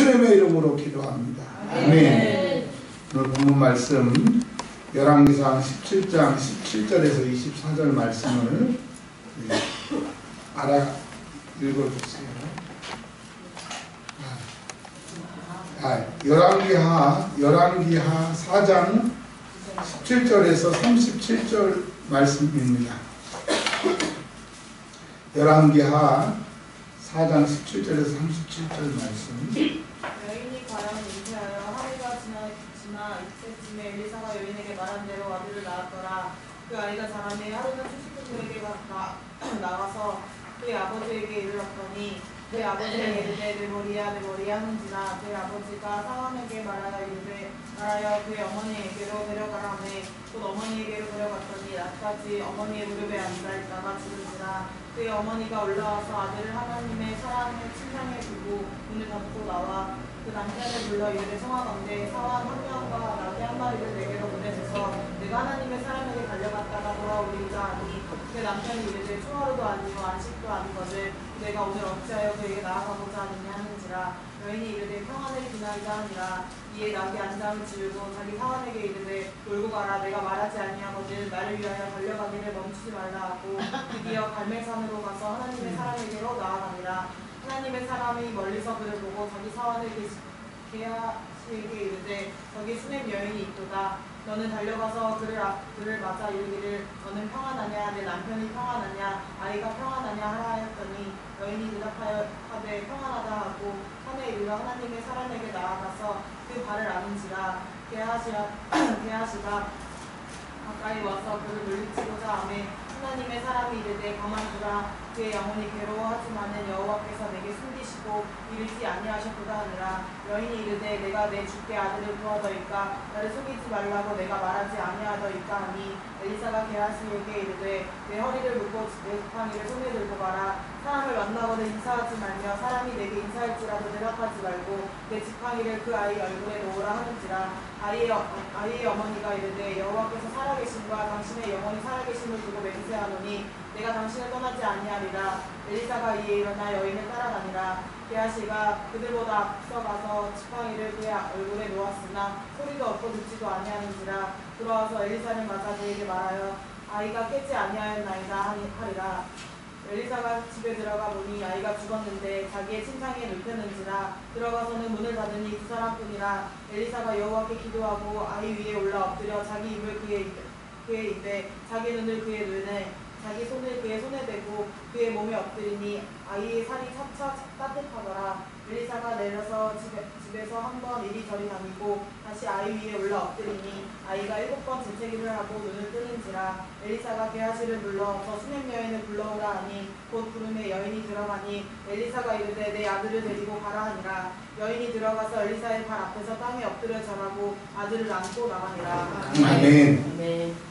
예수님의 이름으로 기도합니다. 아멘. 오늘 본문 말씀 열왕기상 17장 17절에서 24절 말씀을 알아 읽어주세요. 열왕기하 4장 17절에서 37절 말씀입니다. 열왕기하 4장 17절에서 37절 말씀. 여인이 과연 잉태하여 하루가 지나 이때쯤에 엘리사가 여인에게 말한 대로 아들을 낳았더라. 그 아이가 자라매 하루는 수식구들에게 나가서 그의 아버지에게 이르렀더니 그의 아버지에게 이르되 내 머리야 내 머리야 하는지라 그의 아버지가 사람에게 말하여 이르되 말하여 그의 어머니에게로 데려가라매 곧 어머니에게로 데려갔더니 낮까지 어머니의 무릎에 앉아있다가 죽은지라 그의 어머니가 올라와서 아들을 하나님의 사랑의 침상에 두고 문을 닫고 나와 그 남편을 불러 이르되 청하건대 사원 한 명과 나귀 한 마리를 내게로 보내셔서 내가 하나님의 사람에게 달려갔다가 돌아오리자 하니 그 남편이 이르되 초하루도 아니요 안식도 아니거늘 내가 오늘 어찌하여 그에게 나아가고자 하느냐 하는지라 여인이 이르되 평안을 기나이자 하니라. 이에 나귀 안장을 지우고 자기 사원에게 이르되 놀고 가라. 내가 말하지 아니하거든 나를 위하여 달려가기를 멈추지 말라 하고 드디어 갈멜산으로 가서 하나님의 사람에게로 나아가니라. 하나님의 사람이 멀리서 그를 보고 자기 사원을 게하시에게 이르되 저기 수냄 여인이 있도다. 너는 달려가서 그를 맞아 이르기를 너는 평안하냐 내 남편이 평안하냐 아이가 평안하냐 하라 하였더니 여인이 대답하여 하되 평안하다 하고 산에 이르러 하나님의 사람에게 나아가서 그 발을 아는지라 게하시가 가까이 와서 그를 물리치고자 하매 하나님의 사람이 이르되 가만두라. 그의 영혼이 괴로워하지만은 여호와께서 내게 숨기시고 이르지 아니하셨도다 하니라. 여인이 이르되 내가 내 주께 아들을 구하더이까 나를 속이지 말라고 내가 말하지 아니하더이까 하니 엘리사가 게하시에게 이르되 내 허리를 묶고 내 지팡이를 손에 들고 가라. 사람을 만나거든 인사하지 말며 사람이 내게 인사할지라도 대답하지 말고 내 지팡이를 그 아이 얼굴에 놓으라 하는지라. 아이의 어머니가 이르되 여호와께서 살아계심과 당신의 영혼이 살아계심을 두고 맹세하노니 내가 당신을 떠나지 아니하리라. 엘리사가 이에 일어나 여인을 따라가니라. 게하시가 그들보다 앞서가서 지팡이를 그의 얼굴에 놓았으나 소리도 없고 듣지도 아니하는지라. 돌아와서 엘리사를 맞아 그에게 말하여 아이가 깨지 아니하였나이다 하리라. 엘리사가 집에 들어가 보니 아이가 죽었는데 자기의 침상에 눕혔는지라. 들어가서는 문을 닫으니 두 사람뿐이라. 엘리사가 여호와께 기도하고 아이 위에 올라 엎드려 자기 입을 그의 입에 자기 눈을 그의 눈에 자기 손을 그의 손에 대고 그의 몸에 엎드리니 아이의 살이 차차 따뜻하더라. 엘리사가 내려서 집에서 한 번 이리저리 다니고 다시 아이 위에 올라 엎드리니 아이가 7번 재채기를 하고 눈을 뜨는지라. 엘리사가 게하시를 불러 저 수냄 여인을 불러오라 하니 곧 부름에 여인이 들어가니 엘리사가 이르되 내 아들을 데리고 가라 하니라. 여인이 들어가서 엘리사의 발 앞에서 땅에 엎드려 절하고 아들을 안고 나가니라. 아멘. 아멘.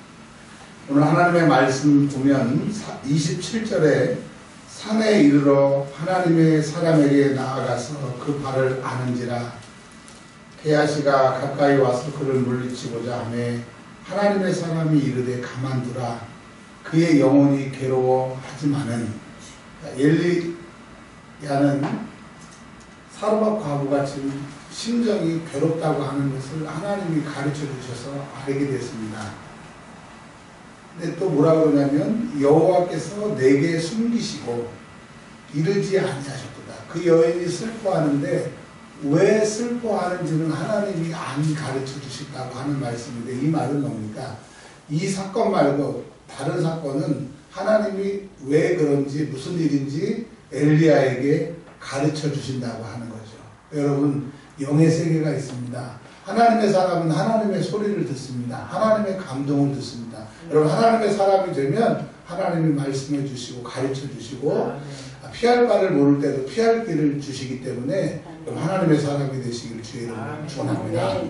오늘 하나님의 말씀 보면 27절에 산에 이르러 하나님의 사람에게 나아가서 그 발을 아는지라. 게하시가 가까이 와서 그를 물리치고자 하매 하나님의 사람이 이르되 가만두라. 그의 영혼이 괴로워하지만은 엘리야는 사르밧 과부가 지금 심정이 괴롭다고 하는 것을 하나님이 가르쳐 주셔서 알게 됐습니다. 근데 또 뭐라 그러냐면 여호와께서 내게 숨기시고 이르지 아니하셨도다. 그 여인이 슬퍼하는데 왜 슬퍼하는지는 하나님이 안 가르쳐 주셨다고 하는 말씀인데 이 말은 뭡니까? 이 사건 말고 다른 사건은 하나님이 왜 그런지 무슨 일인지 엘리야에게 가르쳐 주신다고 하는 거죠. 여러분 영의 세계가 있습니다. 하나님의 사람은 하나님의 소리를 듣습니다. 하나님의 감동을 듣습니다. 여러분 하나님의 사람이 되면 하나님이 말씀해 주시고 가르쳐 주시고 피할 바를 모를 때도 피할 길을 주시기 때문에 하나님의 사람이 되시기를 주의 이름으로 축원합니다.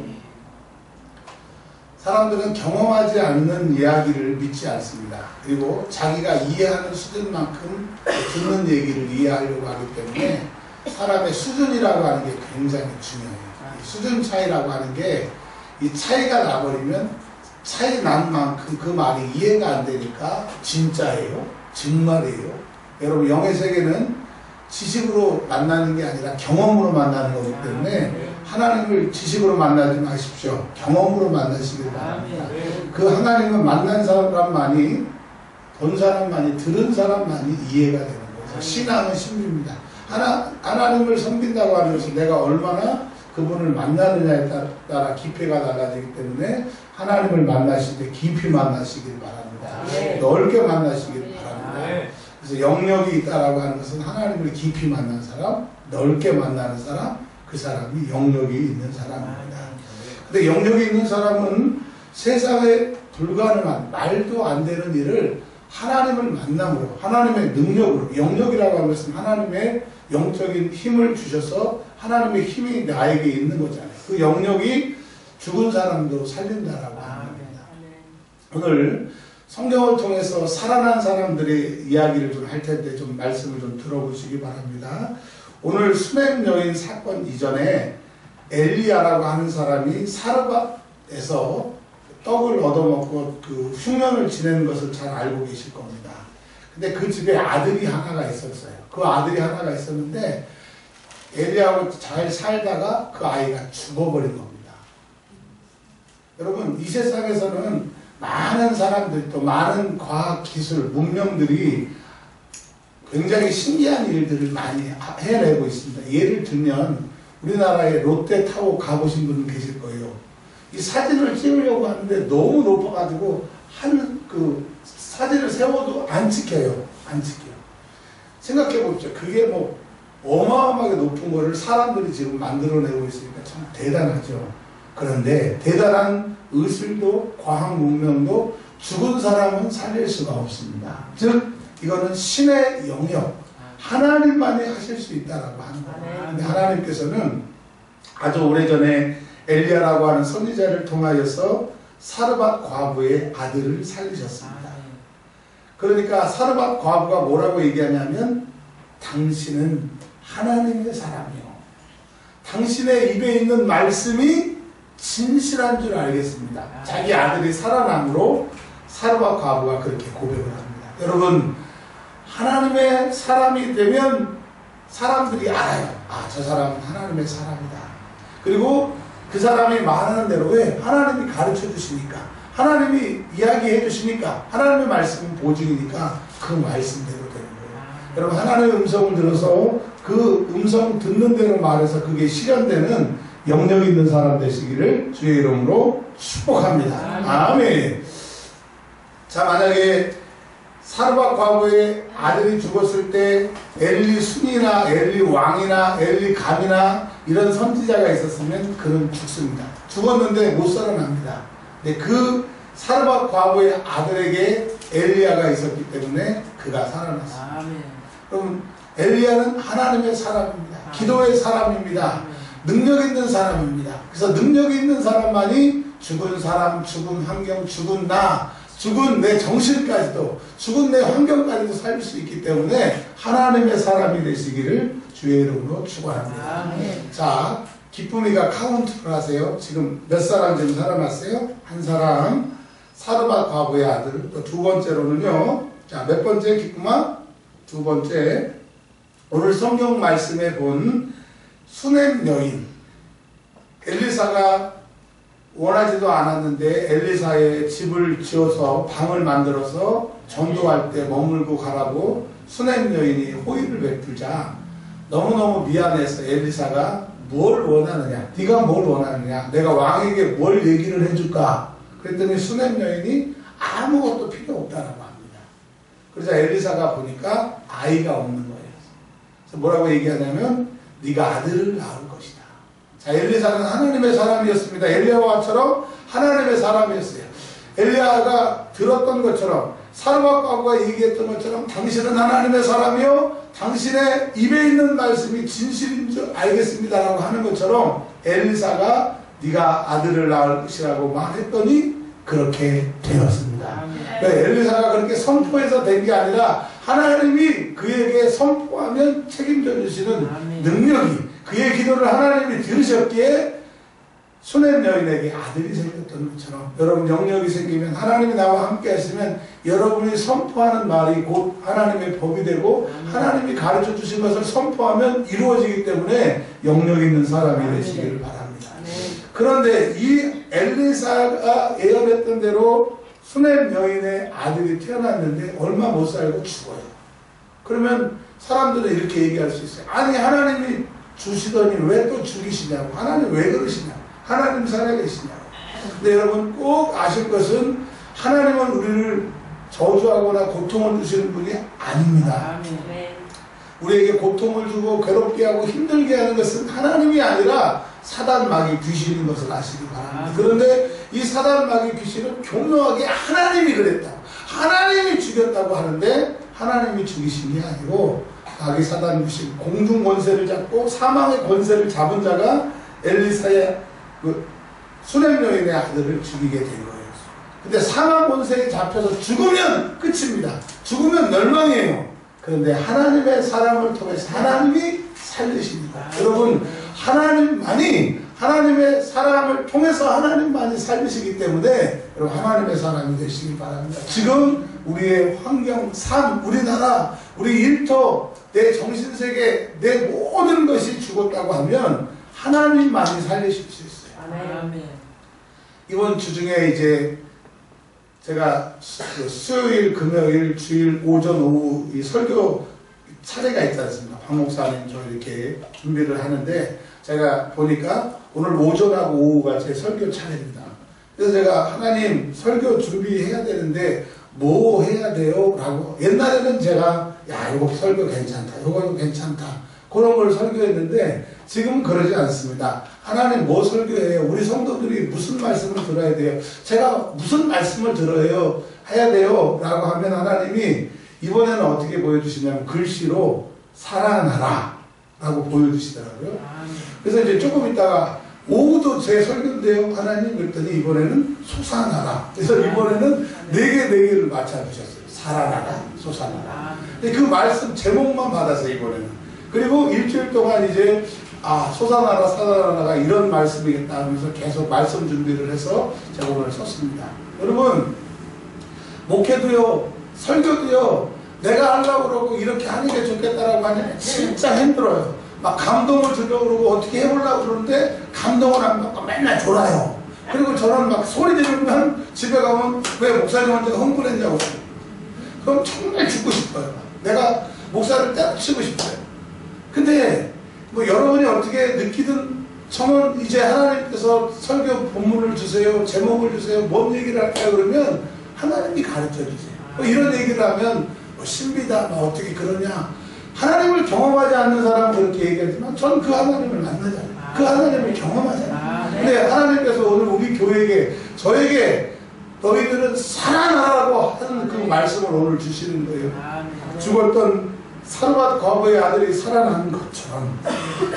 사람들은 경험하지 않는 이야기를 믿지 않습니다. 그리고 자기가 이해하는 수준만큼 듣는 얘기를 이해하려고 하기 때문에 사람의 수준이라고 하는 게 굉장히 중요해요. 수준 차이라고 하는 게 이 차이가 나버리면 차이 난 만큼 그 말이 이해가 안 되니까 진짜예요? 정말이에요? 여러분 영의 세계는 지식으로 만나는 게 아니라 경험으로 만나는 거기 때문에 하나님을 지식으로 만나지 마십시오. 경험으로 만나시길 바랍니다. 그 하나님을 만난 사람만이, 본 사람만이, 들은 사람만이 이해가 되는 거죠. 신앙은 신비입니다. 하나님을 섬긴다고 하는 것은 내가 얼마나 그분을 만나느냐에 따라 깊이가 달라지기 때문에 하나님을 만나실 때 깊이 만나시길 바랍니다. 넓게 만나시길 바랍니다. 그래서 영역이 있다라고 하는 것은 하나님을 깊이 만난 사람, 넓게 만나는 사람, 그 사람이 영역이 있는 사람입니다. 근데 영역이 있는 사람은 세상에 불가능한, 말도 안 되는 일을 하나님을 만남으로, 하나님의 능력으로, 영역이라고 하는 것은 하나님의 영적인 힘을 주셔서 하나님의 힘이 나에게 있는 거잖아요. 그 영역이 죽은 사람도 살린다라고 하는 겁니다. 오늘 성경을 통해서 살아난 사람들의 이야기를 좀 할 텐데 좀 말씀을 좀 들어보시기 바랍니다. 오늘 수넴 여인 사건 이전에 엘리야라고 하는 사람이 사르밧에서 떡을 얻어먹고 그 흉년을 지내는 것을 잘 알고 계실 겁니다. 근데 그 집에 아들이 하나가 있었어요. 그 아들이 하나가 있었는데 엘리야하고 잘 살다가 그 아이가 죽어버린 겁니다. 여러분, 이 세상에서는 많은 사람들, 또 많은 과학 기술, 문명들이 굉장히 신기한 일들을 많이 해내고 있습니다. 예를 들면 우리나라에 롯데타워 가보신 분 계실 거예요. 이 사진을 찍으려고 하는데 너무 높아가지고 그 사진을 세워도 안 찍혀요. 안 찍혀요. 생각해 보십시오. 그게 뭐 어마어마하게 높은 거를 사람들이 지금 만들어내고 있으니까 참 대단하죠. 그런데 대단한 의술도 과학 문명도 죽은 사람은 살릴 수가 없습니다. 즉 이거는 신의 영역, 하나님만이 하실 수 있다라고 하는 거예요. 근데 하나님께서는 아주 오래전에 엘리야라고 하는 선지자를 통하여서 사르밧 과부의 아들을 살리셨습니다. 그러니까 사르밧 과부가 뭐라고 얘기하냐면 당신은 하나님의 사람이요. 당신의 입에 있는 말씀이 진실한 줄 알겠습니다. 자기 아들이 살아남으로 사르밧 과부가 그렇게 고백을 합니다. 여러분, 하나님의 사람이 되면 사람들이 알아요. 아, 저 사람은 하나님의 사람이다. 그리고 그 사람이 말하는 대로 왜? 하나님이 가르쳐 주시니까, 하나님이 이야기해 주시니까, 하나님의 말씀은 보증이니까 그 말씀대로 되는 거예요. 여러분, 하나님의 음성을 들어서 그 음성 듣는 대로 말해서 그게 실현되는 영역 있는 사람 되시기를 주의 이름으로 축복합니다. 아멘. 자, 만약에 사르밧 과부의 아들이 죽었을 때 엘리 순이나 엘리 왕이나 엘리 감이나 이런 선지자가 있었으면 그는 죽습니다. 죽었는데 못 살아납니다. 근데 그 사르밧 과부의 아들에게 엘리야가 있었기 때문에 그가 살아났습니다. 그럼 엘리야는 하나님의 사람입니다. 기도의 사람입니다. 능력 있는 사람입니다. 그래서 능력 있는 사람만이 죽은 사람, 죽은 환경, 죽은 나, 죽은 내 정신까지도, 죽은 내 환경까지도 살릴 수 있기 때문에 하나님의 사람이 되시기를 주의 이름으로 축원합니다. 자, 기쁨이가 카운트를 하세요. 지금 몇 사람 지금 살아났어요? 한 사람, 사르밧 과부의 아들. 또 두 번째로는요. 자, 몇 번째 기쁨아? 두 번째. 오늘 성경 말씀에 본 수넴 여인. 엘리사가 원하지도 않았는데 엘리사의 집을 지어서 방을 만들어서 전도할 때 머물고 가라고 수넴 여인이 호의를 베풀자 너무너무 미안해서 엘리사가 뭘 원하느냐, 네가 뭘 원하느냐, 내가 왕에게 뭘 얘기를 해줄까. 그랬더니 수넴 여인이 아무것도 필요 없다라고 합니다. 그러자 엘리사가 보니까 아이가 없는 거예요. 그래서 뭐라고 얘기하냐면 네가 아들을 낳을 것이다. 자, 엘리사는 하나님의 사람이었습니다. 엘리야와처럼 하나님의 사람이었어요. 엘리야가 들었던 것처럼 사르밧 과부가 얘기했던 것처럼 당신은 하나님의 사람이요 당신의 입에 있는 말씀이 진실인 줄 알겠습니다라고 하는 것처럼 엘리사가 네가 아들을 낳을 것이라고 말했더니 그렇게 되었습니다. 그러니까 엘리사가 그렇게 선포해서 된 게 아니라 하나님이 그에게 선포하면 책임져 주시는 능력이, 그의 기도를 하나님이 들으셨기에 수냄 여인에게 아들이 생겼던 것처럼 여러분 영역이 생기면 하나님이 나와 함께 하시면 여러분이 선포하는 말이 곧 하나님의 법이 되고 하나님이 가르쳐 주신 것을 선포하면 이루어지기 때문에 영역 있는 사람이 되시기를 바랍니다. 그런데 이 엘리사가 예언했던 대로 수냄 여인의 아들이 태어났는데 얼마 못 살고 죽어요. 그러면 사람들은 이렇게 얘기할 수 있어요. 아니 하나님이 주시더니 왜 또 죽이시냐고. 하나님 왜 그러시냐고. 하나님 살아계시냐고. 근데 여러분 꼭 아실 것은 하나님은 우리를 저주하거나 고통을 주시는 분이 아닙니다. 우리에게 고통을 주고 괴롭게 하고 힘들게 하는 것은 하나님이 아니라 사단 마귀 귀신인 것을 아시기 바랍니다. 그런데 이 사단 마귀 귀신은 교묘하게 하나님이 그랬다. 하나님이 죽였다고 하는데 하나님이 죽이신 게 아니고 마귀 사단 귀신 공중 권세를 잡고 사망의 권세를 잡은 자가 엘리사의 수냄 여인의 아들을 죽이게 된 거예요. 근데 사망 권세에 잡혀서 죽으면 끝입니다. 죽으면 멸망이에요. 그런데 하나님의 사람을 통해서 하나님이 살리십니다. 여러분 하나님만이 하나님의 사람을 통해서 하나님만이 살리시기 때문에 여러분 하나님의 사람이 되시기 바랍니다. 지금 우리의 환경, 삶, 우리나라, 우리 일터, 내 정신세계, 내 모든 것이 죽었다고 하면 하나님만이 살리실 수 있어요. 아멘. 이번 주 중에 이제 제가 수요일, 금요일, 주일, 오전, 오후 이 설교 차례가 있지 않습니까? 박 목사님 저 이렇게 준비를 하는데 제가 보니까 오늘 오전하고 오후가 제 설교 차례입니다. 그래서 제가 하나님 설교 준비해야 되는데 뭐 해야 돼요? 라고 옛날에는 제가 야 이거 설교 괜찮다, 이거 괜찮다 그런 걸 설교했는데 지금 그러지 않습니다. 하나님 뭐 설교해요? 우리 성도들이 무슨 말씀을 들어야 돼요? 제가 무슨 말씀을 들어야 해야 돼요? 라고 하면 하나님이 이번에는 어떻게 보여주시냐면 글씨로 살아나라 라고 보여주시더라고요. 그래서 이제 조금 있다가 오후도 제 설교인데요 하나님 그랬더니 이번에는 솟아나라. 그래서 이번에는 4개를 맞춰주셨어요. 살아나라, 솟아나라. 근데 그 말씀 제목만 받아서 이번에는. 그리고 일주일 동안 이제 솟아나라 살아나라가 이런 말씀이겠다 하면서 계속 말씀 준비를 해서 제가 오늘 섰습니다. 여러분 목회도요 설교도요 내가 하려고 그러고 이렇게 하는 게 좋겠다라고 하면 진짜 힘들어요. 막 감동을 주려고 그러고 어떻게 해보려고 그러는데 감동을 안 받고 맨날 졸아요. 그리고 저는 막 소리 지르면 집에 가면 왜 목사님한테 흥분했냐고. 그럼 정말 죽고 싶어요. 내가 목사를 때려치고 싶어요. 근데 뭐 여러분이 어떻게 느끼든 저는 이제 하나님께서 설교 본문을 주세요, 제목을 주세요, 뭔 얘기를 할까요? 그러면 하나님이 가르쳐 주세요. 뭐 이런 얘기를 하면 뭐 신비다, 뭐 어떻게 그러냐. 하나님을 경험하지 않는 사람은 그렇게 얘기하지만 전 그 하나님을 만나잖아요. 그 하나님을 경험하잖아요. 근데 하나님께서 오늘 우리 교회에게 저에게 너희들은 살아나라고 하는 그 말씀을 오늘 주시는 거예요. 죽었던 사르밧 과부의 아들이 살아난 것처럼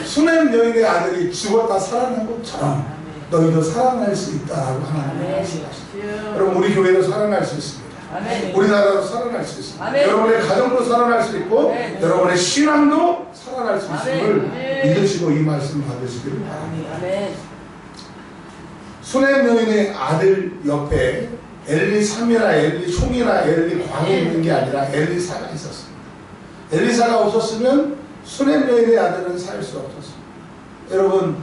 수냄 여인의 아들이 죽었다 살아난 것처럼 너희도 살아날 수 있다라고 하나님이 말씀하십니다. 여러분 우리 교회도 살아날 수 있습니다. 아멘. 우리나라도 살아날 수 있습니다. 아멘. 여러분의 가정도 살아날 수 있고 아멘. 여러분의 신앙도 살아날 수 있음을 믿으시고 이 말씀 받으시기를 바랍니다. 수냄 여인의 아들 옆에 엘리삼이나 엘리총이나 엘리광이 있는 게 아니라 엘리사가 있었습니다. 엘리사가 없었으면 수냄 여인의 아들은 살 수 없었습니다. 여러분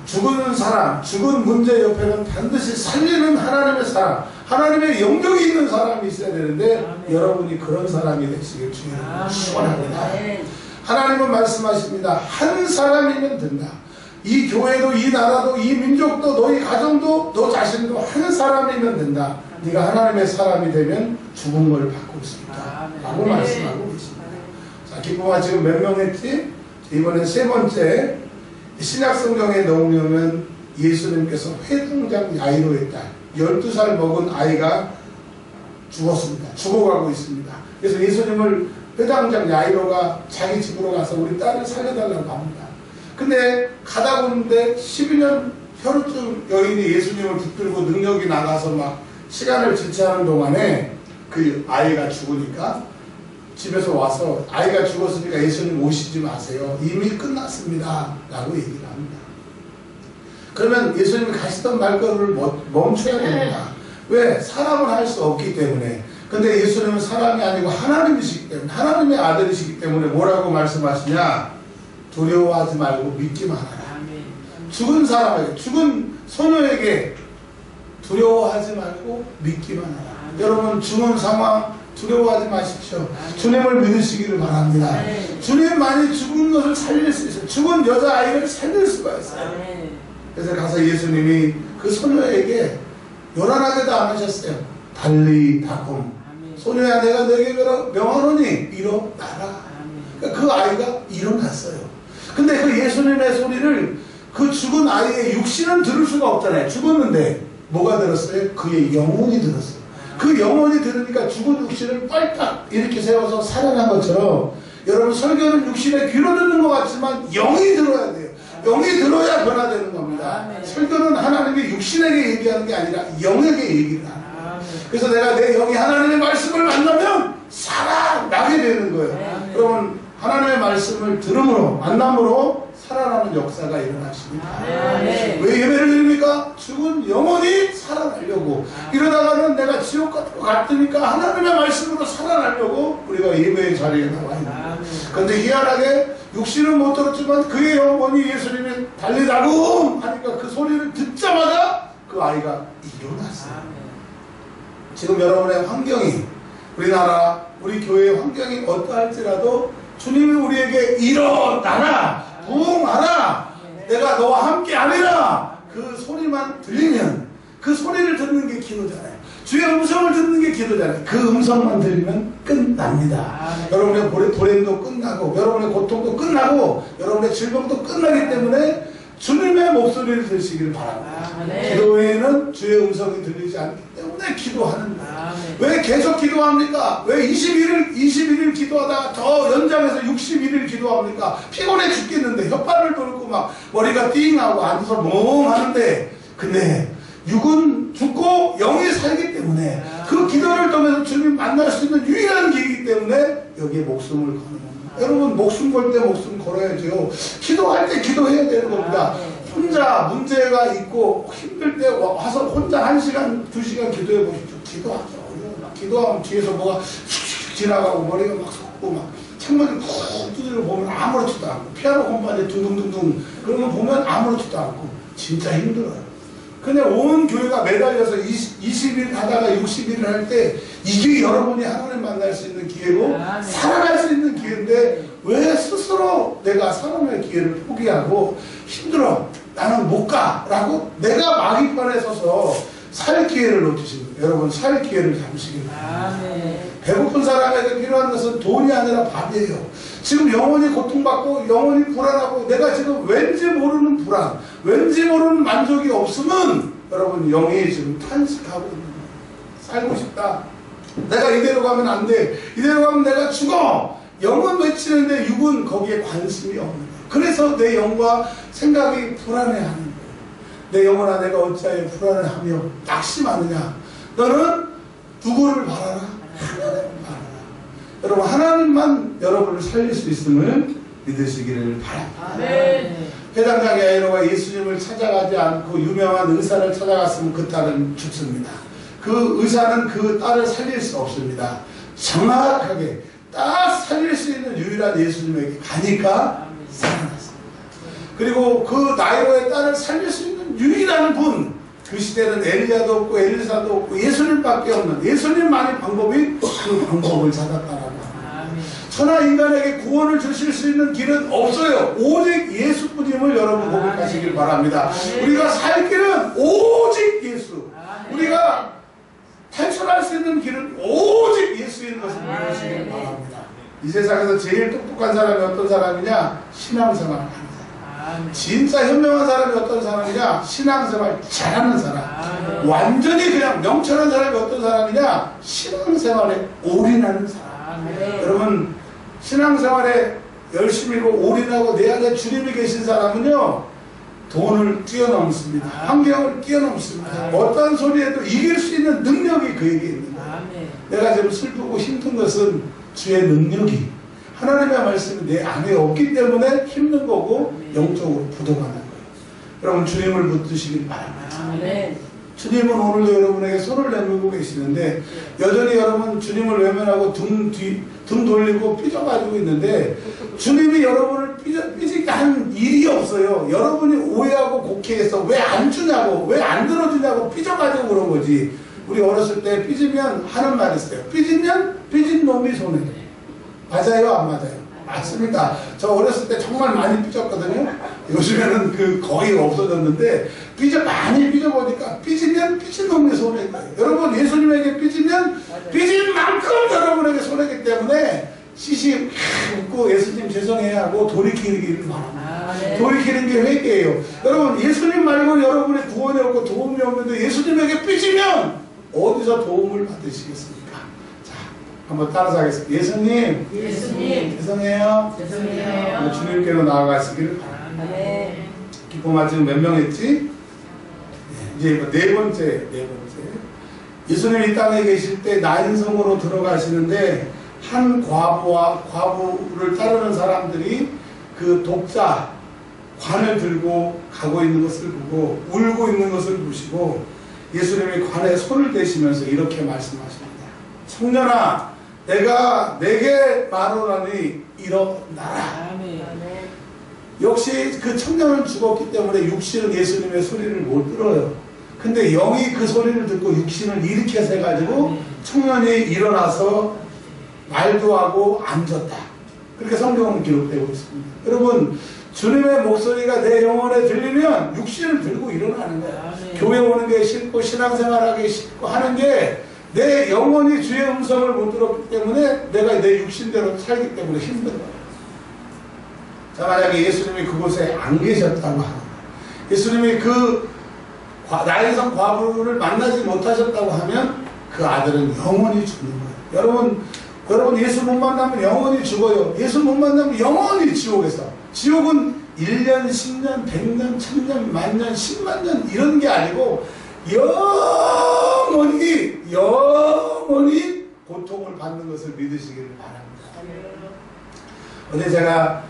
죽은 사람, 죽은 문제 옆에는 반드시 살리는 하나님의 사람, 하나님의 영역이 있는 사람이 있어야 되는데 여러분이 그런 사람이 되시길 주님은 축원합니다. 하나님은 말씀하십니다. 한 사람이면 된다. 이 교회도 이 나라도 이 민족도 너희 가정도 너 자신도 한 사람이면 된다. 네가 하나님의 사람이 되면 죽은 걸 받고 있습니다. 라고 말씀하고 계십니다. 자, 기쁨아 지금 몇 명 했지? 이번엔 3번째. 신약성경에 넣으면 예수님께서 회당장 야이로의 딸 12살 먹은 아이가 죽었습니다. 죽어가고 있습니다. 그래서 예수님을 회당장 야이로가 자기 집으로 가서 우리 딸을 살려달라고 합니다. 근데 가다 보는데 12년 혈우증 여인이 예수님을 붙들고 능력이 나가서 막 시간을 지체하는 동안에 그 아이가 죽으니까 집에서 와서 아이가 죽었으니까 예수님 오시지 마세요. 이미 끝났습니다. 라고 얘기를 합니다. 그러면 예수님이 가시던 말걸음을 멈춰야 됩니다. 왜? 사람은 할 수 없기 때문에. 근데 예수님은 사람이 아니고 하나님이시기 때문에, 하나님의 아들이시기 때문에 뭐라고 말씀하시냐? 두려워하지 말고 믿기만 하라. 죽은 사람에게, 죽은 소녀에게 두려워하지 말고 믿기만 하라. 여러분, 죽은 상황 두려워하지 마십시오. 주님을 믿으시기를 바랍니다. 주님만이 죽은 것을 살릴 수 있어요. 죽은 여자아이를 살릴 수가 있어요. 그래서 가서 예수님이 그 소녀에게 요란하게도 안 하셨어요. 달리 다곰, 소녀야 내가 너에게 명하노니 일어나라. 그러니까 그 아이가 일어났어요. 근데 그 예수님의 소리를 그 죽은 아이의 육신은 들을 수가 없잖아요. 죽었는데 뭐가 들었어요? 그의 영혼이 들었어요. 그 영혼이 들으니까 죽은 육신을 빨딱 이렇게 세워서 살아난 것처럼, 여러분 설교는 육신의 귀로 듣는 것 같지만 영이 들어야 돼요. 영이 들어야 변화되는 겁니다. 설교는 하나님이 육신에게 얘기하는 게 아니라 영에게 얘기를 하는 거예요. 그래서 내가 내 영이 하나님의 말씀을 만나면 살아나게 되는 거예요. 여러분, 하나님의 말씀을 들음으로, 만남으로 살아나는 역사가 일어나십니다. 왜 예배를 드립니까? 죽은 영혼이 살아나려고. 이러다가는 내가 지옥 같으니까 하나님의 말씀으로 살아나려고 우리가 예배의 자리에 나와 있는 거예요. 그런데 희한하게 육신은 못 들었지만 그의 영혼이 예수님이 달리다고 하니까 그 소리를 듣자마자 그 아이가 일어났어요. 지금 여러분의 환경이, 우리나라, 우리 교회의 환경이 어떠할지라도 주님이 우리에게 일어나라, 부흥하라, 내가 너와 함께 하리라, 그 소리만 들리면, 그 소리를 듣는 게 기도잖아요. 주의 음성을 듣는 게 기도잖아요. 그 음성만 들리면 끝납니다. 여러분의 불행도 끝나고, 여러분의 고통도 끝나고, 여러분의 질병도 끝나기 때문에 주님의 목소리를 들으시기를 바랍니다. 기도에는 주의 음성이 들리지 않기 때문에 기도하는 거예요. 왜 계속 기도합니까? 왜 21일 기도하다가 저 연장해서 61일 기도합니까? 피곤해 죽겠는데 혓발을 돌고 막 머리가 띵하고 앉아서 멍 하는데, 근데 육은 죽고 영이 살기 때문에 그 기도를 통해서 주님 만날 수 있는 유일한 길이기 때문에 여기에 목숨을 거는 겁니다. 여러분, 목숨 걸 때 목숨 걸어야죠. 기도할 때 기도해야 되는 겁니다. 혼자 문제가 있고 힘들 때 와서 혼자 1시간, 2시간 기도해 보십시오. 기도하죠. 기도하면 뒤에서 뭐가 슉슉 지나가고 머리가 막 솟고 막 창문을 푹 두드려 보면 아무렇지도 않고, 피아노 건반에 둥둥둥둥 그러면 보면 아무렇지도 않고 진짜 힘들어요. 그냥 온 교회가 매달려서 20일 하다가 60일을 할 때 이게 여러분이 하나님 만날 수 있는 기회고 살아갈 수 있는 기회인데, 왜 스스로 내가 살아날 기회를 포기하고 힘들어, 나는 못 가라고 내가 마귀편에 서서 살 기회를 놓치신 거예요. 여러분, 살 기회를 잡으시길 바랍니다. 배고픈 사람에게 필요한 것은 돈이 아니라 밥이에요. 지금 영혼이 고통받고 영혼이 불안하고 내가 지금 왠지 모르는 불안, 왠지 모르는 만족이 없으면 여러분 영이 지금 탄식하고 있는 거예요. 살고 싶다. 내가 이대로 가면 안 돼. 이대로 가면 내가 죽어. 영은 외치는데 육은 거기에 관심이 없는 거예요. 그래서 내 영과 생각이 불안해하는 거예요. 내 영혼아, 내가 어찌하여 불안해하며 낙심하느냐. 너는 누구를 바라라? 하나님을 바라라. 여러분, 하나님만 여러분을 살릴 수 있음을 믿으시기를 바랍니다. 회당장 야이로가 예수님을 찾아가지 않고 유명한 의사를 찾아갔으면 그 딸은 죽습니다. 그 의사는 그 딸을 살릴 수 없습니다. 정확하게 딱 살릴 수 있는 유일한 예수님에게 가니까 살아났습니다. 그리고 그 나이로의 딸을 살릴 수 있는 유일한 분, 그 시대는 엘리야도 없고 엘리사도 없고 예수님밖에 없는, 예수님만의 방법이 그 방법을 찾았다라고 합니다. 천하 인간에게 구원을 주실 수 있는 길은 없어요. 오직 예수뿐임을 여러분 고백하시길 바랍니다. 우리가 살 길은 오직 예수, 우리가 탈출할 수 있는 길은 오직 예수인 것을 믿으시길 바랍니다. 이 세상에서 제일 똑똑한 사람이 어떤 사람이냐? 신앙생활을 하는 사람. 진짜 현명한 사람이 어떤 사람이냐? 신앙생활 잘하는 사람. 완전히 그냥 명철한 사람이 어떤 사람이냐? 신앙생활에 올인하는 사람. 여러분, 신앙생활에 열심히고 올인하고 내 안에 주님이 계신 사람은요, 돈을 뛰어넘습니다. 환경을 뛰어넘습니다. 어떤 소리에도 이길 수 있는 능력이 그에게 있는 거예요. 내가 지금 슬프고 힘든 것은 주의 능력이, 하나님의 말씀이 내 안에 없기 때문에 힘든 거고 영적으로 부족하는 거예요. 여러분 주님을 붙드시길 바랍니다. 아멘. 주님은 오늘도 여러분에게 손을 내밀고 계시는데 여전히 여러분 주님을 외면하고 등 돌리고 삐져가지고 있는데 주님이 여러분을 삐지게 한 일이 없어요. 여러분이 오해하고 곡해해서 왜 안 주냐고 왜 안 들어주냐고 삐져가지고 그런 거지. 우리 어렸을 때 삐지면 하는 말이 있어요. 삐지면 삐진 놈이 손해. 맞아요 안 맞아요? 맞습니다. 저 어렸을 때 정말 많이 삐졌거든요. 요즘에는 거의 없어졌는데 많이 삐져보니까 삐지면 삐진 놈이 손해인 거예요. 여러분 예수님에게 삐지면 삐진 만큼 여러분에게 손해이기 때문에 시시 웃고 예수님 죄송해요 하고 돌이키기를 바랍니다. 돌이키는 게 회개예요. 여러분 예수님 말고 여러분의 구원이 없고 도움이 없는데 예수님에게 삐지면 어디서 도움을 받으시겠습니까? 한번 따라서 하겠습니다. 예수님, 죄송해요. 주님께로 나아가시기를 바랍니다. 기쁨아 지금 몇 명 했지? 이제 네 번째. 예수님이 이 땅에 계실 때 나인성으로 들어가시는데 한 과부를 따르는 사람들이 그 독자 관을 들고 가고 있는 것을 보고 울고 있는 것을 보시고 예수님이 관에 손을 대시면서 이렇게 말씀하십니다. 청년아, 내가 내게 말하노니 일어나라. 역시 그 청년은 죽었기 때문에 육신은 예수님의 소리를 못 들어요. 근데 영이 그 소리를 듣고 육신을 일으켜서 해가지고 청년이 일어나서 말도 하고 앉았다. 그렇게 성경은 기록되고 있습니다. 여러분 주님의 목소리가 내 영혼에 들리면 육신을 들고 일어나는 거야. 교회 오는 게 싫고 신앙생활하기 싫고 하는 게 내 영혼이 주의 음성을 못 들었기 때문에 내가 내 육신대로 살기 때문에 힘들어요. 자, 만약에 예수님이 그곳에 안 계셨다고 하면 예수님이 그 나인성 과부를 만나지 못하셨다고 하면 그 아들은 영원히 죽는 거예요. 여러분 예수 못 만나면 영원히 죽어요. 예수 못 만나면 영원히 지옥에서. 지옥은 1년, 10년, 100년, 1000년, 만년, 10만 년 이런 게 아니고 영원히 고통을 받는 것을 믿으시기를 바랍니다. 어제 제가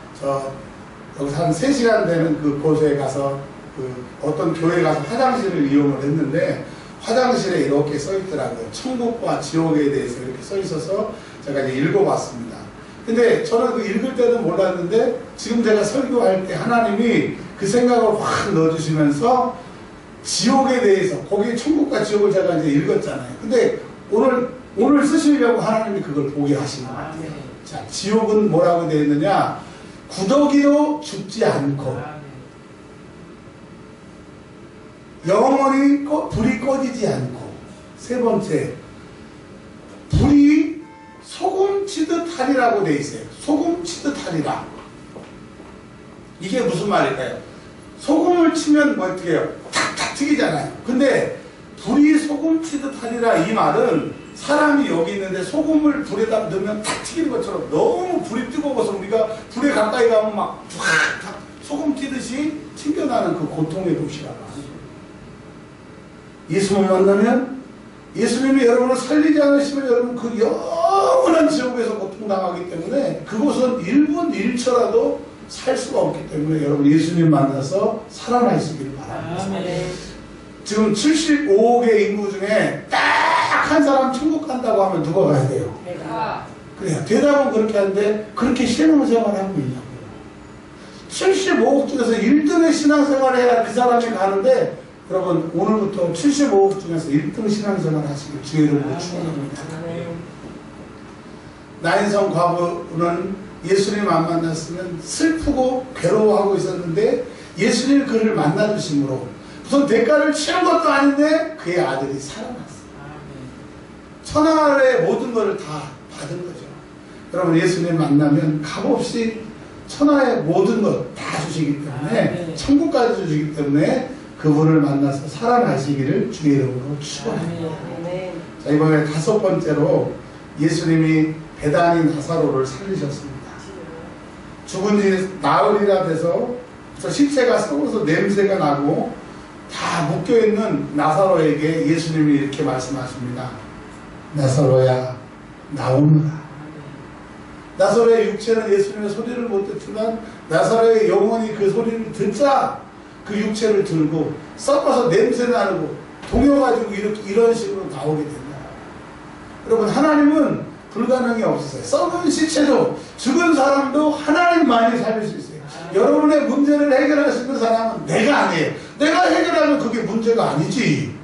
여기서 한 3시간 되는 그 곳에 가서 어떤 교회에 가서 화장실을 이용을 했는데 화장실에 이렇게 써 있더라고요. 천국과 지옥에 대해서 이렇게 써 있어서 제가 이제 읽어봤습니다. 근데 저는 그 읽을 때도 몰랐는데 지금 제가 설교할 때 하나님이 그 생각을 확 넣어주시면서 지옥에 대해서 거기 천국과 지옥을 제가 이제 읽었잖아요. 근데 오늘 쓰시려고 하나님이 그걸 보게 하신 것 같아요. 자, 지옥은 뭐라고 되어 있느냐? 구더기로 죽지 않고 영원히 불이 꺼지지 않고 세 번째 불이 소금 치듯 하리라고 되어 있어요. 소금 치듯 하리라. 이게 무슨 말일까요? 소금을 치면 뭐 어떻게 해요? 탁탁 튀기잖아요. 근데 불이 소금 치듯 하리라 이 말은 사람이 여기 있는데 소금을 불에다 넣으면 탁 튀기는 것처럼 너무 불이 뜨거워서 우리가 불에 가까이 가면 막 탁 소금 튀듯이 튕겨나는 그 고통의 도시라고 하죠. 예수님을 만나면 예수님이 여러분을 살리지 않으시면 여러분 그 영원한 지옥에서 고통당하기 때문에 그곳은 1분 1초라도 살 수가 없기 때문에 여러분 예수님 만나서 살아나시기를 바랍니다. 지금 75억의 인구 중에 딱 한 사람 천국 간다고 하면 누가 가야 돼요? 그래요. 대답은 그렇게 하는데 그렇게 신앙생활을 하고 있냐고요. 75억 중에서 1등의 신앙생활을 해야 그 사람이 가는데 여러분 오늘부터 75억 중에서 1등 신앙생활 하시길 주의 이름으로 축원합니다. 나인성 과부는 예수님 안 만났으면 슬프고 괴로워하고 있었는데 예수님이 그를 만나주심으로 무슨 대가를 치는 것도 아닌데 그의 아들이 살아났어요. 천하의 모든 것을 다 받은 거죠. 여러분 예수님 만나면 값없이 천하의 모든 것 다 주시기 때문에 천국까지 주시기 때문에 그분을 만나서 살아나시기를 주의 이름으로 축원합니다. 자, 이번에 5번째로 예수님이 베다니 나사로를 살리셨습니다. 죽은 지 나흘이나 돼서 시체가 썩어서 냄새가 나고 다 묶여있는 나사로에게 예수님이 이렇게 말씀하십니다. 나사로야 나오너라. 나사로의 육체는 예수님의 소리를 못 듣지만 나사로의 영혼이 그 소리를 듣자 그 육체를 들고 썩어서 냄새 나고 동여가지고 이런 식으로 나오게 된다. 여러분, 하나님은 불가능이 없으세요. 썩은 시체도 죽은 사람도 하나님만이 살릴 수 있어요. 여러분의 문제를 해결할 수 있는 사람은 내가 아니에요. 내가 해결하면 그게 문제가 아니지.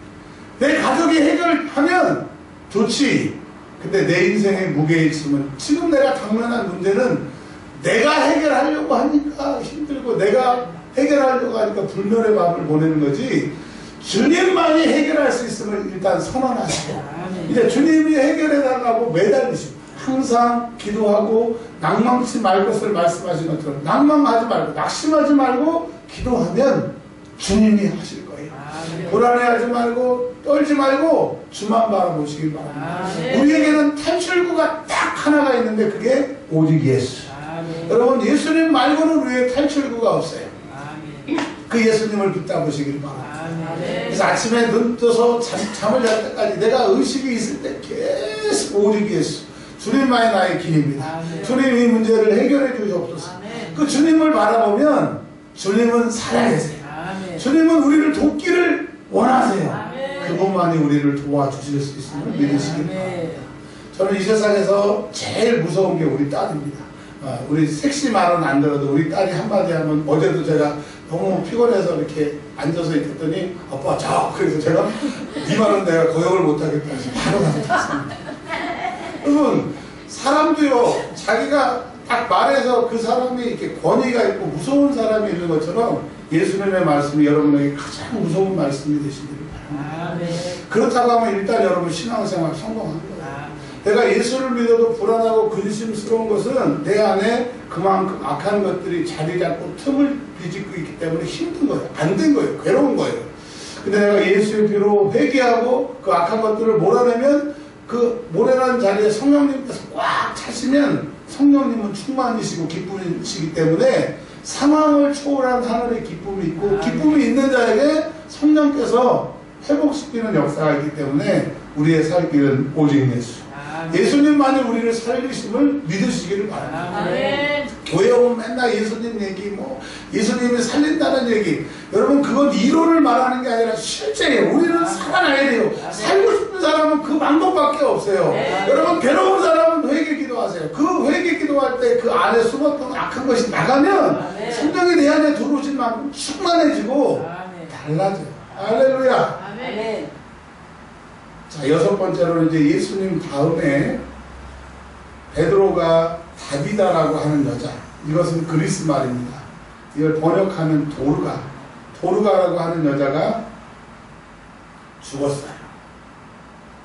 내 가족이 해결하면 좋지. 근데 내 인생의 무게에 있으면 지금 내가 당면한 문제는 내가 해결하려고 하니까 힘들고 내가 해결하려고 하니까 불멸의 밤을 보내는 거지. 주님만이 해결할 수 있으면 일단 선언하시고 이제 주님이 해결해달라고 매달리시고 항상 기도하고 낭망치 말 것을 말씀하신 것처럼 낭망하지 말고 낙심하지 말고 기도하면 주님이 하실 거예요. 불안해하지 말고 떨지 말고 주만 바라보시길 바랍니다. 우리에게는 탈출구가 딱 하나가 있는데 그게 오직 예수. 여러분, 예수님 말고는 우리의 탈출구가 없어요. 그 예수님을 붙잡으시길 바랍니다. 그래서 아침에 눈 떠서 잠을 잘 때까지 내가 의식이 있을 때 계속 오직 예수. 주님만이 나의 길입니다. 주님이 문제를 해결해 주시옵소서. 그 주님을 바라보면 주님은 살아계세요. 주님은 우리를 돕기를 원하세요. 그분만이 우리를 도와주실 수 있음을 믿으시길 바랍니다. 저는 이 세상에서 제일 무서운 게 우리 딸입니다. 우리 섹시 말은 안 들어도 우리 딸이 한마디 하면, 어제도 제가 너무 피곤해서 이렇게 앉아서 있었더니 아빠 자, 그래서 제가 네 말은 내가 거역을 못하겠다 해서 바로 나갔습니다. 여러분, 사람도요, 자기가 딱 말해서 그 사람이 이렇게 권위가 있고 무서운 사람이 있는 것처럼 예수님의 말씀이 여러분에게 가장 무서운 말씀이 되시기를 바랍니다. 그렇다고 하면 일단 여러분 신앙생활 성공한 거예요. 내가 예수를 믿어도 불안하고 근심스러운 것은 내 안에 그만큼 악한 것들이 자리 잡고 틈을 비집고 있기 때문에 힘든 거예요. 안 된 거예요. 괴로운 거예요. 근데 내가 예수의 피로 회개하고 그 악한 것들을 몰아내면 그 몰아낸 자리에 성령님께서 꽉 차시면 성령님은 충만이시고 기쁨이시기 때문에 상황을 초월한 하늘의 기쁨이 있고 기쁨이 있는 자에게 성령께서 회복시키는 역사가 있기 때문에 우리의 살 길은 오직 예수. 예수님만이 우리를 살리심을 믿으시기를 바랍니다. 교회 오면 맨날 예수님 얘기, 예수님이 살린다는 얘기. 여러분, 그건 이론을 말하는 게 아니라 실제예요. 우리는 살아나야 돼요. 살고 싶은 사람은 그 방법밖에 없어요. 여러분, 괴로운 사람은 회개 기도하세요. 그 회개 기도할 때 그 안에 숨었던 악한 것이 나가면 성령이 내 안에 들어오신 만큼 충만해지고 달라져요. 할렐루야. 자, 6번째로는 이제 예수님 다음에 베드로가 다비다라고 하는 여자. 이것은 그리스 말입니다. 이걸 번역하면 도르가라고 하는 여자가 죽었어요.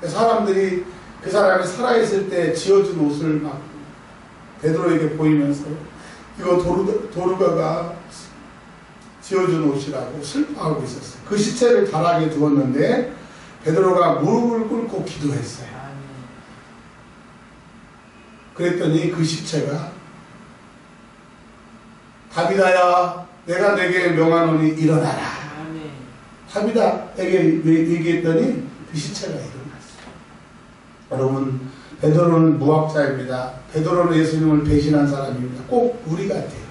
사람들이 그 사람이 살아있을 때 지어준 옷을 막 베드로에게 보이면서 이거 도르가가 지어준 옷이라고 슬퍼하고 있었어요. 그 시체를 다락에 두었는데 베드로가 무릎을 꿇고 기도했어요. 그랬더니 그 시체가 다비다야, 내가 내게 명하노니 일어나라. 다비다에게 얘기했더니 그 시체가 일어났어요. 여러분, 베드로는 무학자입니다. 베드로는 예수님을 배신한 사람입니다. 꼭 우리 같아요.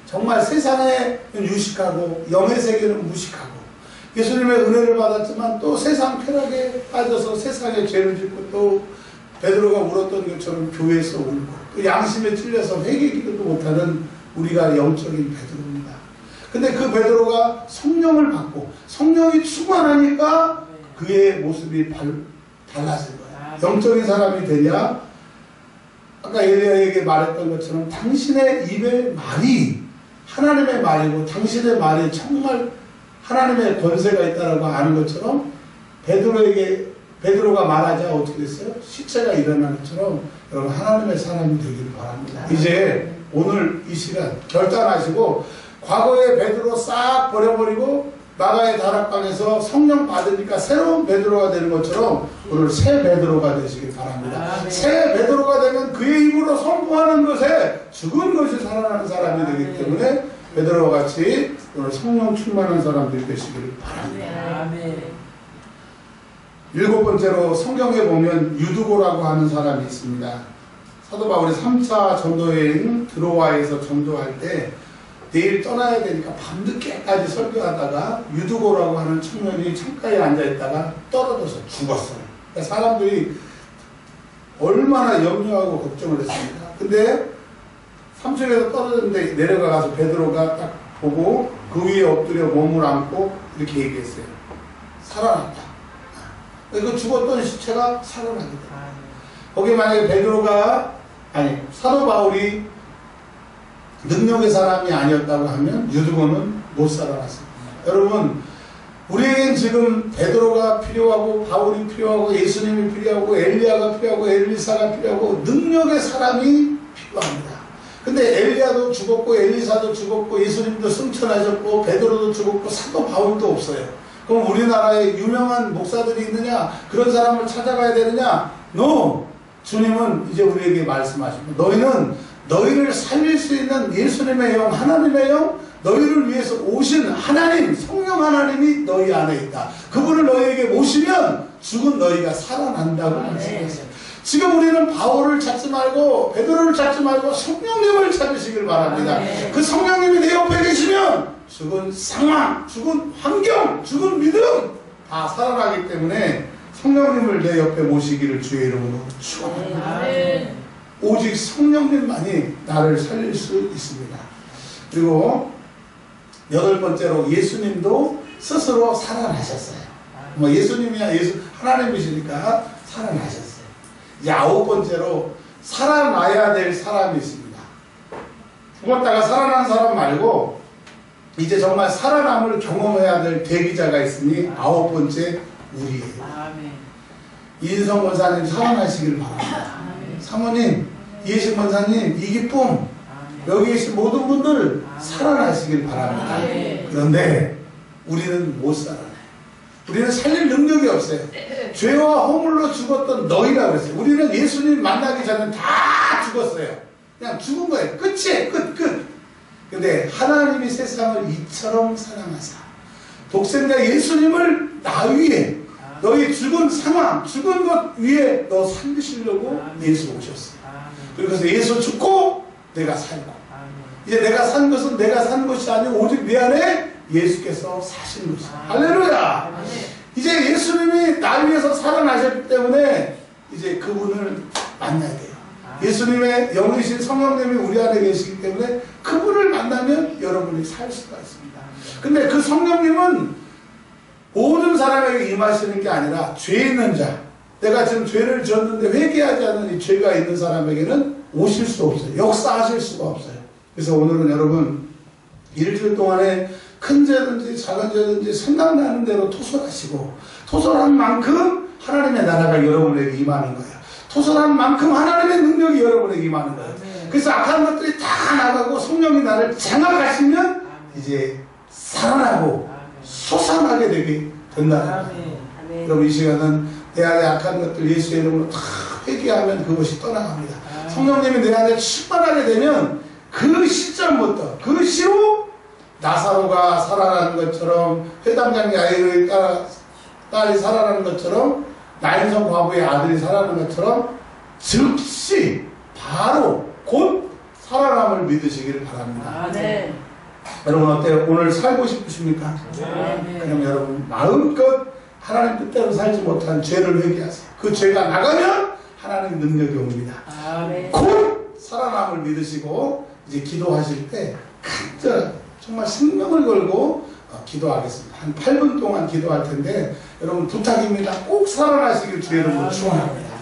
정말 세상에 유식하고 영의 세계는 무식하고 예수님의 은혜를 받았지만 또 세상 쾌락에 빠져서 세상에 죄를 짓고 또 베드로가 울었던 것처럼 교회에서 울고 또 양심에 찔려서 회개기도 못하는 우리가 영적인 베드로입니다. 근데 그 베드로가 성령을 받고 성령이 충만하니까 그의 모습이 달라진 거예요. 영적인 사람이 되냐? 아까 엘리야에게 말했던 것처럼 당신의 입의 말이 하나님의 말이고 당신의 말이 정말 하나님의 권세가 있다라고 아는 것처럼 베드로가 말하자 어떻게 됐어요? 시체가 일어나는 것처럼 여러분 하나님의 사람이 되기를 바랍니다. 이제 오늘 이 시간 결단하시고 과거의 베드로 싹 버려버리고 마가의 다락방에서 성령 받으니까 새로운 베드로가 되는 것처럼 오늘 새 베드로가 되시길 바랍니다. 새 베드로가 되면 그의 입으로 선포하는 것에 죽은 것이 살아나는 사람이 되기 때문에 베드로와 같이 오늘 성령 충만한 사람들이 되시기를 바랍니다. 7번째로 성경에 보면 유두고라고 하는 사람이 있습니다. 사도 바울이 3차 전도여행 드로아에서 전도할 때 내일 떠나야 되니까 밤늦게까지 설교하다가 유두고라고 하는 청년이 창가에 앉아있다가 떨어져서 죽었어요. 그러니까 사람들이 얼마나 염려하고 걱정을 했습니다. 근데 3층에서 떨어졌는데 내려가서 베드로가 딱 보고 그 위에 엎드려 몸을 안고 이렇게 얘기했어요. 살아났다. 그 죽었던 시체가 살아나게 됩니다. 거기 만약에 베드로가 아니 사도 바울이 능력의 사람이 아니었다고 하면 유두고는 못 살아났습니다. 여러분 우리에겐 지금 베드로가 필요하고 바울이 필요하고 예수님이 필요하고 엘리야가 필요하고 엘리사가 필요하고 능력의 사람이 필요합니다. 근데 엘리야도 죽었고 엘리사도 죽었고 예수님도 승천하셨고 베드로도 죽었고 사도 바울도 없어요. 그럼 우리나라에 유명한 목사들이 있느냐? 그런 사람을 찾아가야 되느냐? No! 주님은 이제 우리에게 말씀하십니다. 너희는 너희를 살릴 수 있는 예수님의 영, 하나님의 영, 너희를 위해서 오신 하나님, 성령 하나님이 너희 안에 있다. 그분을 너희에게 모시면 죽은 너희가 살아난다고 말씀하셨어요. 지금 우리는 바울을 찾지 말고 베드로를 찾지 말고 성령님을 찾으시길 바랍니다. 그 성령님이 내 옆에 계시면 죽은 상황, 죽은 환경, 죽은 믿음 다 살아나기 때문에 성령님을 내 옆에 모시기를 주의 이름으로 축원합니다. 오직 성령님만이 나를 살릴 수 있습니다. 그리고 8번째로 예수님도 스스로 살아나셨어요. 뭐 예수님이야 하나님이시니까 살아나셨어요. 이제 9번째로 살아나야 될 사람이 있습니다. 죽었다가 살아난 사람 말고 이제 정말 살아남을 경험해야 될 대기자가 있으니 9번째 우리예요. 이인성 권사님 살아나시길 바랍니다. 사모님, 이혜식 권사님, 이기쁨 여기 계신 모든 분들 살아나시길 바랍니다. 그런데 우리는 못 살아나요. 우리는 살릴 능력이 없어요. 죄와 허물로 죽었던 너희라고 그랬어요. 우리는 예수님 만나기 전에 다 죽었어요. 그냥 죽은 거예요. 끝이에요. 끝. 근데 하나님이 세상을 이처럼 사랑하사 독생자 예수님을 나 위에 너희 죽은 상황, 죽은 것 위에 너 살리시려고 예수 오셨어요. 그래서 예수 죽고 내가 살고 이제 내가 산 것은 내가 산 것이 아니고 오직 내 안에 예수께서 사신 것이다. 할렐루야. 이제 예수님이 나 위해서 살아나셨기 때문에 이제 그분을 만나야 돼요. 예수님의 영이신 성령님이 우리 안에 계시기 때문에 그분을 만나면 여러분이 살 수가 있습니다. 근데 그 성령님은 모든 사람에게 임하시는 게 아니라 죄 있는 자, 내가 지금 죄를 지었는데 회개하지 않는 이 죄가 있는 사람에게는 오실 수 없어요. 역사하실 수가 없어요. 그래서 오늘은 여러분 일주일 동안에 큰 죄든지 작은 죄든지 생각나는 대로 토설하시고 토설한 만큼 하나님의 나라가 여러분에게 임하는 거예요. 토설한 만큼 하나님의 능력이 여러분에게 임하는 거예요. 그래서 악한 것들이 다 나가고 성령이 나를 장악하시면 이제 살아나고 솟아나게 되게 된다는 거예요. 여러분 이 시간은 내 안에 악한 것들 예수의 이름으로 다 회개하면 그것이 떠나갑니다. 성령님이 내 안에 충만하게 되면 그 시점부터 그 시로 나사로가 살아나는 것처럼 회당장 야이로의 딸이 살아나는 것처럼 나인성 과부의 아들이 살아나는 것처럼 즉시 바로 곧 살아남을 믿으시기를 바랍니다. 여러분 어때요? 오늘 살고 싶으십니까? 그럼 여러분 마음껏 하나님 뜻대로 살지 못한 죄를 회개하세요. 그 죄가 나가면 하나님 능력이 옵니다. 곧 살아남을 믿으시고 이제 기도하실 때 간절하게 정말 생명을 걸고 기도하겠습니다. 한 8분 동안 기도할 텐데 여러분 부탁입니다. 꼭 살아나시길 주의 이름으로 축원합니다.